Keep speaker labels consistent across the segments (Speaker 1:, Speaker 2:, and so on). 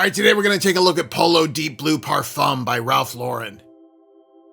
Speaker 1: Alright, today we're going to take a look at Polo Deep Blue Parfum by Ralph Lauren.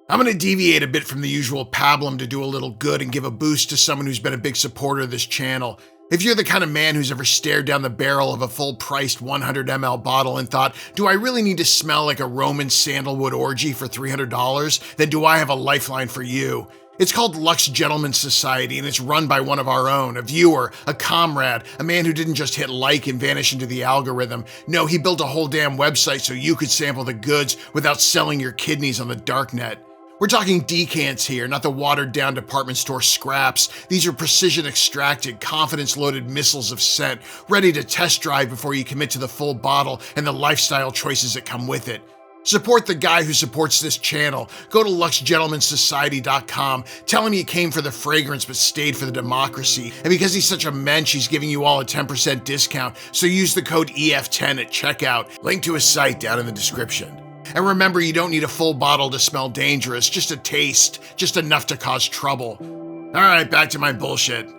Speaker 1: I'm going to deviate a bit from the usual pablum to do a little good and give a boost to someone who's been a big supporter of this channel. If you're the kind of man who's ever stared down the barrel of a full-priced 100 ml bottle and thought, do I really need to smell like a Roman sandalwood orgy for $300? Then do I have a lifeline for you. It's called Lux Gentlemen's Society, and it's run by one of our own, a viewer, a comrade, a man who didn't just hit like and vanish into the algorithm. No, he built a whole damn website so you could sample the goods without selling your kidneys on the darknet. We're talking decants here, not the watered-down department store scraps. These are precision-extracted, confidence-loaded missiles of scent, ready to test drive before you commit to the full bottle and the lifestyle choices that come with it. Support the guy who supports this channel. Go to luxgentlemensociety.com. Tell him you came for the fragrance but stayed for the democracy. And because he's such a mensch, he's giving you all a 10% discount. So use the code EF10 at checkout. Link to his site down in the description. And remember, you don't need a full bottle to smell dangerous. Just a taste. Just enough to cause trouble. Alright, back to my bullshit.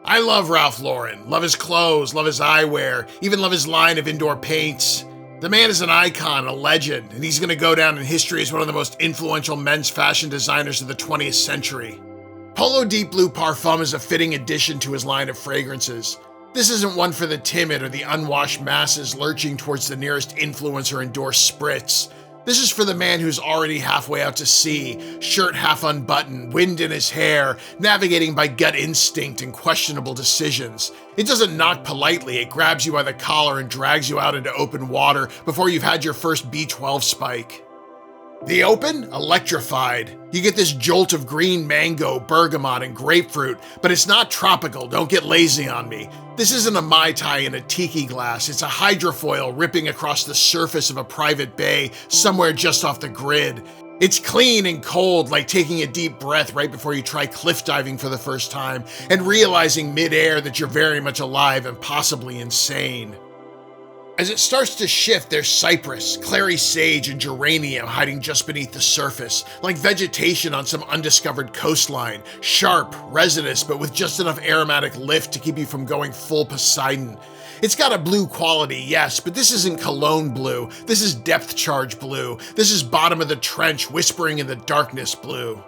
Speaker 1: I love Ralph Lauren. Love his clothes, love his eyewear, even love his line of indoor paints. The man is an icon, a legend, and he's going to go down in history as one of the most influential men's fashion designers of the 20th century. Polo Deep Blue Parfum is a fitting addition to his line of fragrances. This isn't one for the timid or the unwashed masses lurching towards the nearest influencer-endorsed spritz. This is for the man who's already halfway out to sea, shirt half unbuttoned, wind in his hair, navigating by gut instinct and questionable decisions. It doesn't knock politely, it grabs you by the collar and drags you out into open water before you've had your first B12 spike. The open? Electrified. You get this jolt of green mango, bergamot, and grapefruit, but it's not tropical, don't get lazy on me. This isn't a Mai Tai in a tiki glass, it's a hydrofoil ripping across the surface of a private bay somewhere just off the grid. It's clean and cold, like taking a deep breath right before you try cliff diving for the first time, and realizing mid-air that you're very much alive and possibly insane. As it starts to shift, there's cypress, clary sage, and geranium hiding just beneath the surface, like vegetation on some undiscovered coastline. Sharp, resinous, but with just enough aromatic lift to keep you from going full Poseidon. It's got a blue quality, yes, but this isn't Cologne blue. This is depth charge blue. This is bottom of the trench, whispering in the darkness blue.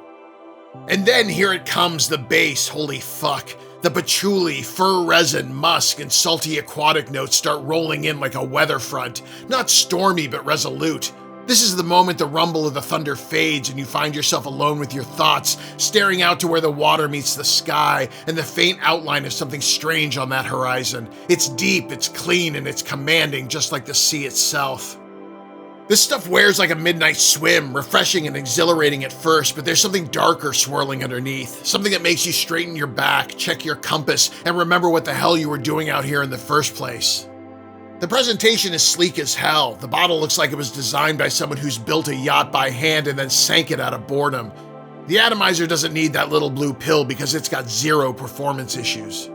Speaker 1: And then here it comes, the base, holy fuck. The patchouli, fir resin, musk, and salty aquatic notes start rolling in like a weather front. Not stormy, but resolute. This is the moment the rumble of the thunder fades and you find yourself alone with your thoughts, staring out to where the water meets the sky and the faint outline of something strange on that horizon. It's deep, it's clean, and it's commanding, just like the sea itself. This stuff wears like a midnight swim, refreshing and exhilarating at first, but there's something darker swirling underneath. Something that makes you straighten your back, check your compass, and remember what the hell you were doing out here in the first place. The presentation is sleek as hell. The bottle looks like it was designed by someone who's built a yacht by hand and then sank it out of boredom. The atomizer doesn't need that little blue pill because it's got zero performance issues.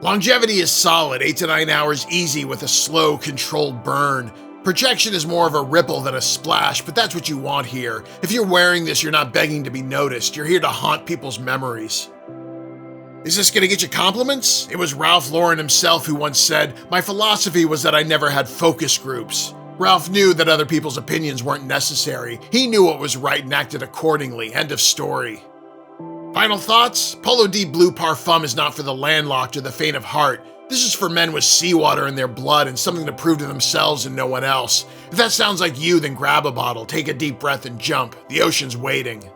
Speaker 1: Longevity is solid, 8 to 9 hours easy with a slow, controlled burn. Projection is more of a ripple than a splash, but that's what you want here. If you're wearing this, you're not begging to be noticed. You're here to haunt people's memories. Is this gonna get you compliments? It was Ralph Lauren himself who once said, "My philosophy was that I never had focus groups." Ralph knew that other people's opinions weren't necessary. He knew what was right and acted accordingly. End of story. Final thoughts? Polo Deep Blue Parfum is not for the landlocked or the faint of heart. This is for men with seawater in their blood and something to prove to themselves and no one else. If that sounds like you, then grab a bottle, take a deep breath, and jump. The ocean's waiting.